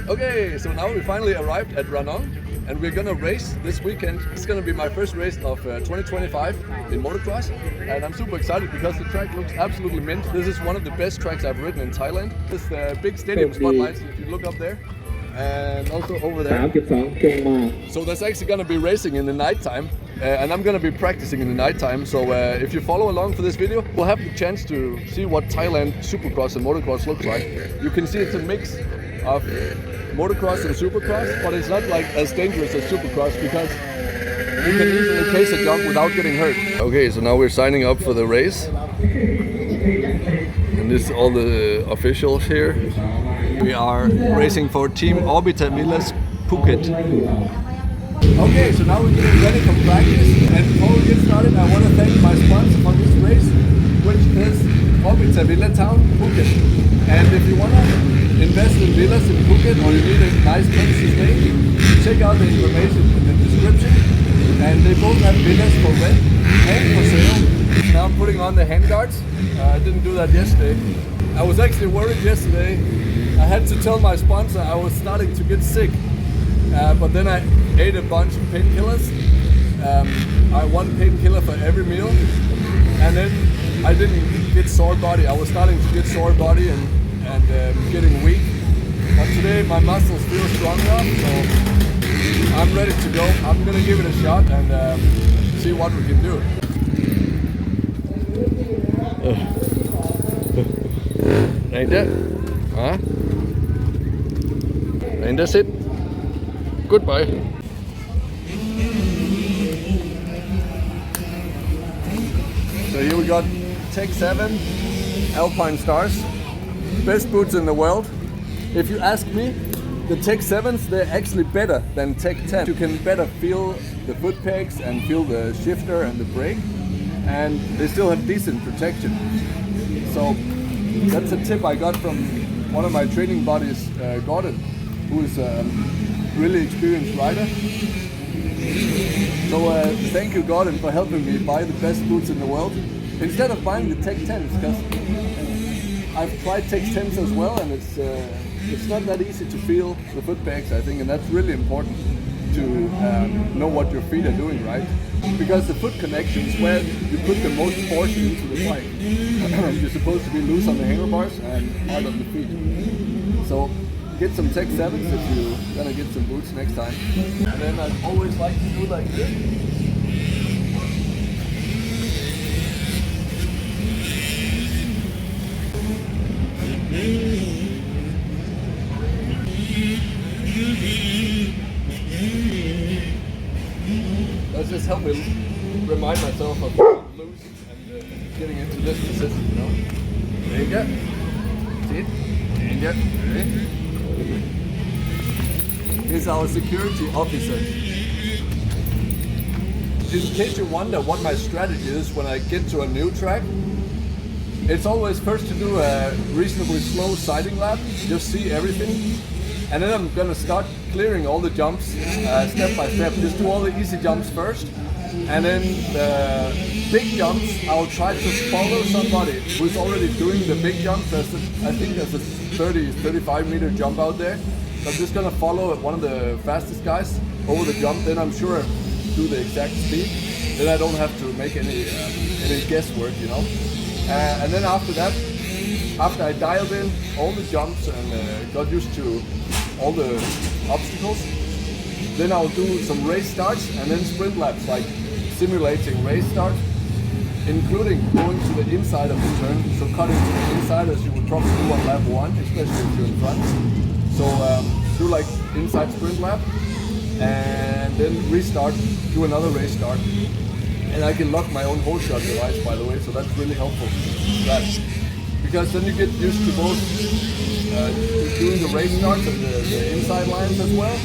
Okay, so now we finally arrived at Ranong and we're gonna race this weekend. It's gonna be my first race of 2025 in motocross, and I'm super excited because the track looks absolutely mint. This is one of the best tracks I've ridden in Thailand. This is the big stadium spotlights, if you look up there, and also over there. So there's actually gonna be racing in the nighttime, and I'm gonna be practicing in the nighttime. So if you follow along for this video, we'll have the chance to see what Thailand Supercross and motocross looks like. You can see it's a mix of motocross and supercross, but it's not like as dangerous as supercross because you can easily case a jump without getting hurt. Okay, so now we're signing up for the race, and this is all the officials here. We are racing for Team Orbiter Villas Phuket. Okay, so now we're getting ready for practice, and before we get started, I want to thank my sponsor for this race, which is Orbiter Villa Town Phuket. And if you want to invest in villas in Phuket, or you need a nice place to stay, check out the information in the description. And they both have villas for rent and for sale. Now I'm putting on the handguards. I didn't do that yesterday. I was actually worried yesterday. I had to tell my sponsor I was starting to get sick, but then I ate a bunch of painkillers. I had one painkiller for every meal, and then I didn't get sore body. I was starting to get sore body and getting weak. But today my muscles feel strong enough, so I'm ready to go. I'm gonna give it a shot and see what we can do. Ain't that? Huh? And that's it. Goodbye. So here we got Tech 7 Alpine Stars. Best boots in the world. If you ask me, the Tech 7s, they're actually better than Tech 10. You can better feel the foot pegs and feel the shifter and the brake, and they still have decent protection. So that's a tip I got from one of my training buddies, Gordon, who is a really experienced rider. So thank you, Gordon, for helping me buy the best boots in the world instead of buying the Tech 10s, because I've tried Tech 10s as well, and it's not that easy to feel the foot pegs, I think, and that's really important to know what your feet are doing, right? Because the foot connection is where you put the most force into the bike. You're supposed to be loose on the handlebars and hard on the feet. So get some Tech 7s if you're gonna get some boots next time. And then I'd always like to do like this. That's just help me remind myself of being loose and getting into this position, you know? There you go. See it? There you go. Ready? Here's our security officer. In case you wonder what my strategy is when I get to a new track, it's always first to do a reasonably slow sighting lap, just see everything, and then I'm gonna start clearing all the jumps step by step. Just do all the easy jumps first, and then the big jumps I'll try to follow somebody who's already doing the big jumps. I think there's a 35 meter jump out there. So I'm just gonna follow one of the fastest guys over the jump, then I'm sure do the exact speed. Then I don't have to make any guesswork, you know. And then after that, after I dialed in all the jumps and got used to all the obstacles, then I'll do some race starts and then sprint laps, like simulating race starts, including going to the inside of the turn, so cutting to the inside as you would probably do on lap 1, especially if you're in front. So do like inside sprint lap, and then restart, do another race start. And I can lock my own hole shot device, by the way, so that's really helpful. Because then you get used to both doing the race starts and the inside lines as well,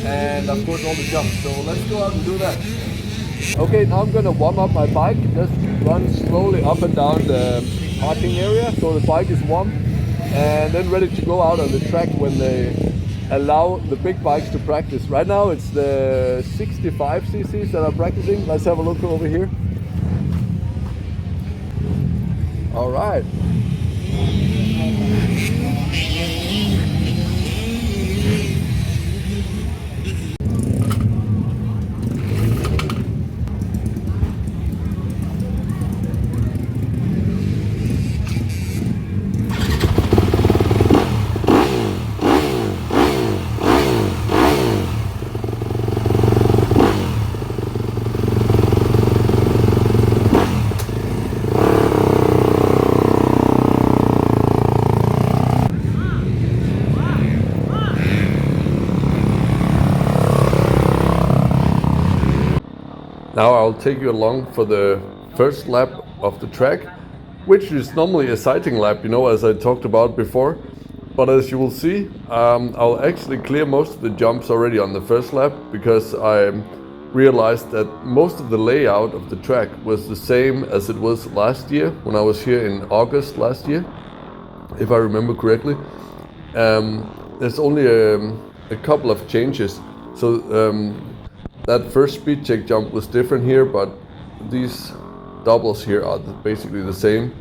and of course all the jumps. So let's go out and do that. Okay, now I'm gonna warm up my bike, just run slowly up and down the parking area so the bike is warm, and then ready to go out on the track when they allow the big bikes to practice. Right now it's the 65 cc's that are practicing. Let's have a look over here. All right. Now I'll take you along for the first lap of the track, which is normally a sighting lap, you know, as I talked about before. But as you will see, I'll actually clear most of the jumps already on the first lap, because I realized that most of the layout of the track was the same as it was last year when I was here in August last year, if I remember correctly. There's only a couple of changes. So that first speed check jump was different here, but these doubles here are basically the same,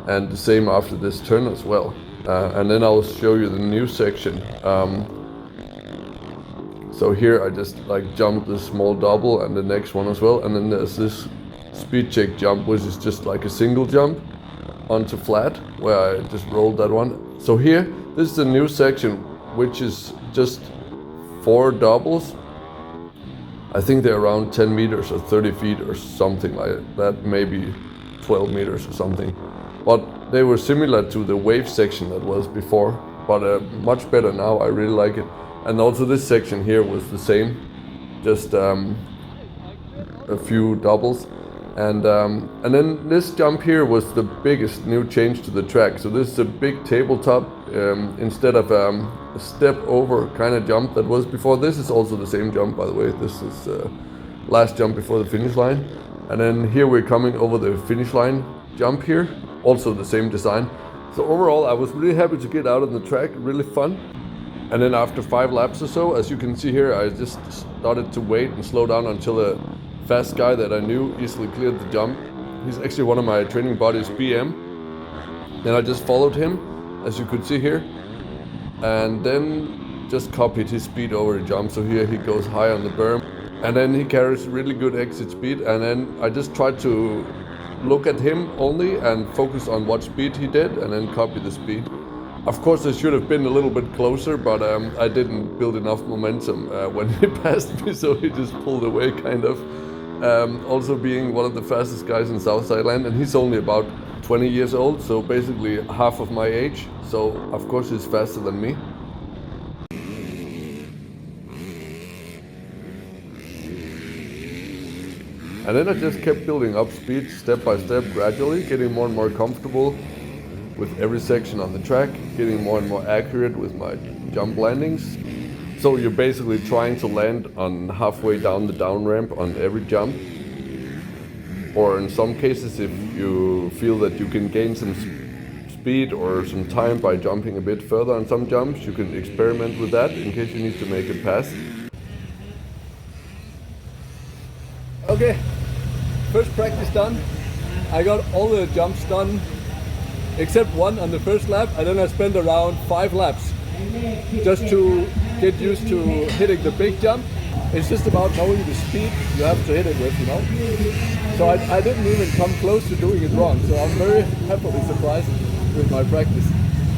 and the same after this turn as well. And then I'll show you the new section. So here I just like jumped this small double and the next one as well, and then there's this speed check jump, which is just like a single jump onto flat, where I just rolled that one. So here, this is a new section, which is just 4 doubles. I think they're around 10 meters or 30 feet or something like that, maybe 12 meters or something. But they were similar to the wave section that was before, but much better now. I really like it. And also this section here was the same, just a few doubles. And then this jump here was the biggest new change to the track. So this is a big tabletop instead of a step over kind of jump that was before. This is also the same jump, by the way. This is last jump before the finish line. And then here we're coming over the finish line jump here, also the same design. So overall, I was really happy to get out on the track, really fun. And then after 5 laps or so, as you can see here, I just started to wait and slow down until a fast guy that I knew easily cleared the jump. He's actually one of my training buddies, BM. Then I just followed him, as you could see here, and then just copied his speed over the jump. So here he goes high on the berm, and then he carries really good exit speed, and then I just tried to look at him only and focus on what speed he did, and then copy the speed. Of course, I should have been a little bit closer, but I didn't build enough momentum when he passed me, so he just pulled away kind of. Also being one of the fastest guys in South Thailand, and he's only about 20 years old, so basically half of my age, so of course he's faster than me. And then I just kept building up speed step by step, gradually, getting more and more comfortable with every section on the track, getting more and more accurate with my jump landings. So you're basically trying to land on halfway down the down ramp on every jump. Or in some cases, if you feel that you can gain some speed or some time by jumping a bit further on some jumps, you can experiment with that in case you need to make a pass. Okay, first practice done. I got all the jumps done except one on the first lap, and then I spent around 5 laps just to get used to hitting the big jump. It's just about knowing the speed you have to hit it with, you know. So I didn't even come close to doing it wrong, so I'm very happily surprised with my practice.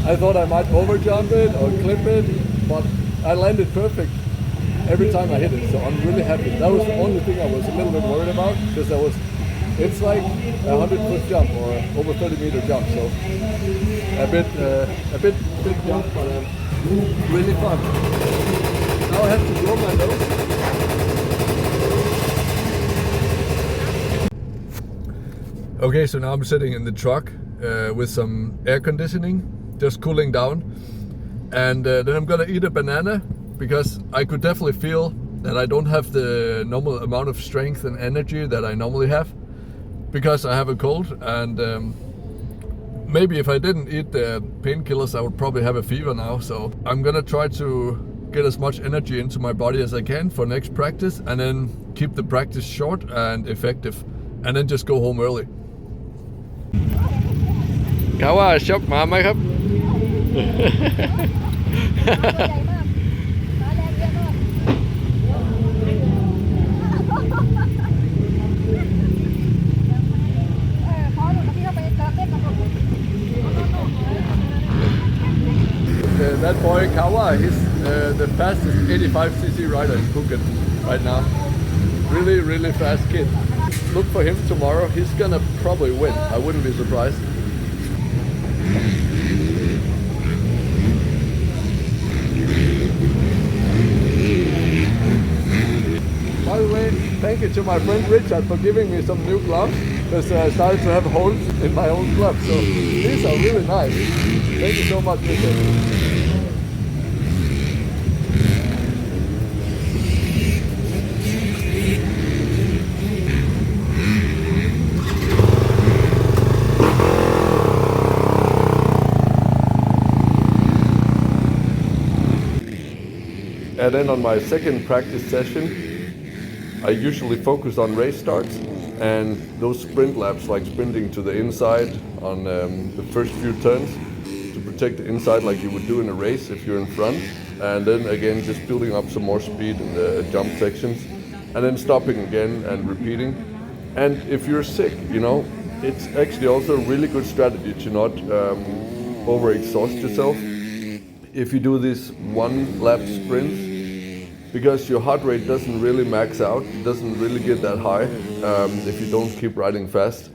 I thought I might overjump it or clip it, but I landed perfect every time I hit it, so I'm really happy. That was the only thing I was a little bit worried about, because it's like a 100-foot jump or over 30-meter jump, so a bit big jump, but really fun. Now I have to blow my nose. Okay, so now I'm sitting in the truck with some air conditioning, just cooling down, and then I'm gonna eat a banana, because I could definitely feel that I don't have the normal amount of strength and energy that I normally have, because I have a cold, and maybe if I didn't eat the painkillers I would probably have a fever now. So I'm gonna try to get as much energy into my body as I can for next practice, and then keep the practice short and effective, and then just go home early. เขาว่าชอบหมาไหมครับ That boy Kawa, he's the fastest 85cc rider in Phuket right now. Really, really fast kid. Look for him tomorrow. He's gonna probably win. I wouldn't be surprised. By the way, thank you to my friend Richard for giving me some new gloves, because I started to have holes in my own gloves. So these are really nice. Thank you so much, Richard. And then on my second practice session, I usually focus on race starts and those sprint laps, like sprinting to the inside on the first few turns to protect the inside like you would do in a race if you're in front. And then again, just building up some more speed in the jump sections and then stopping again and repeating. And if you're sick, you know, it's actually also a really good strategy to not overexhaust yourself if you do these one lap sprints, because your heart rate doesn't really max out, it doesn't really get that high if you don't keep riding fast.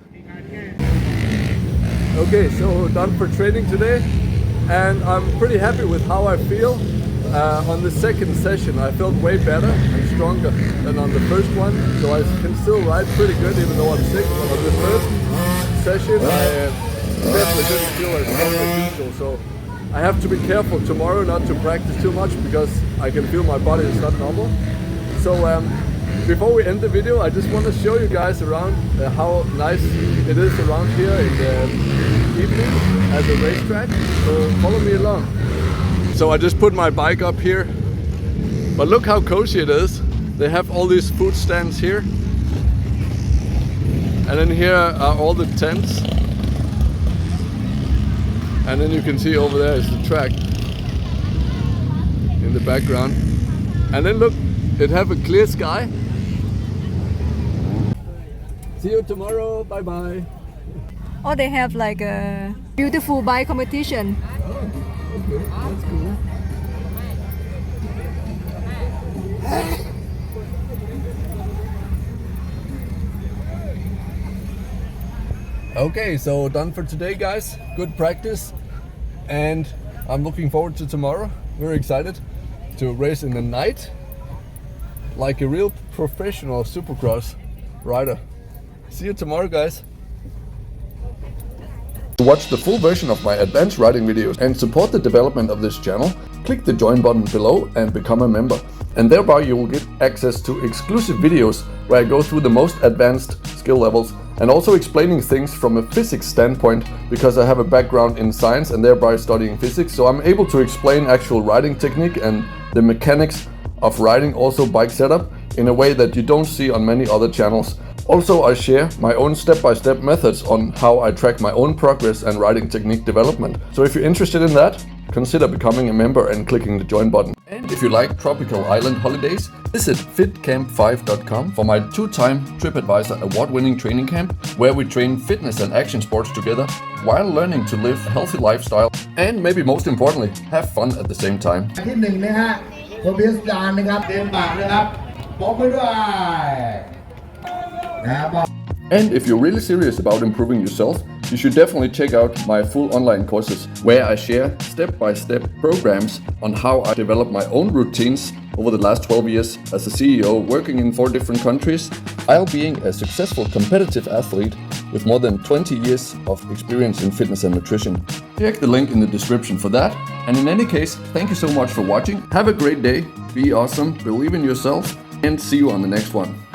Okay, so done for training today, and I'm pretty happy with how I feel. On the second session I felt way better and stronger than on the first one, so I can still ride pretty good even though I'm sick. On the first session I definitely didn't feel as strong as usual, so I have to be careful tomorrow not to practice too much because I can feel my body is not normal. So before we end the video, I just want to show you guys around how nice it is around here in the evening at the racetrack. So follow me along. So I just put my bike up here, but look how cozy it is. They have all these food stands here, and then here are all the tents. And then you can see over there is the track in the background. And then look, it have a clear sky. See you tomorrow, bye bye. Oh, they have like a beautiful bike competition. Oh, okay, that's cool. Okay, so done for today, guys. Good practice, and I'm looking forward to tomorrow. Very excited to race in the night like a real professional Supercross rider. See you tomorrow, guys. To watch the full version of my advanced riding videos and support the development of this channel, click the join button below and become a member. And thereby you will get access to exclusive videos where I go through the most advanced skill levels and also explaining things from a physics standpoint, because I have a background in science and thereby studying physics, so I'm able to explain actual riding technique and the mechanics of riding, also bike setup, in a way that you don't see on many other channels. Also, I share my own step-by-step methods on how I track my own progress and riding technique development. So if you're interested in that, consider becoming a member and clicking the join button. And if you like tropical island holidays, visit fitcamp5.com for my 2-time TripAdvisor award-winning training camp, where we train fitness and action sports together while learning to live a healthy lifestyle and, maybe most importantly, have fun at the same time. And if you're really serious about improving yourself, you should definitely check out my full online courses, where I share step-by-step programs on how I develop my own routines over the last 12 years as a CEO working in 4 different countries, while being a successful competitive athlete with more than 20 years of experience in fitness and nutrition. Check the link in the description for that. And in any case, thank you so much for watching. Have a great day, be awesome, believe in yourself, and see you on the next one.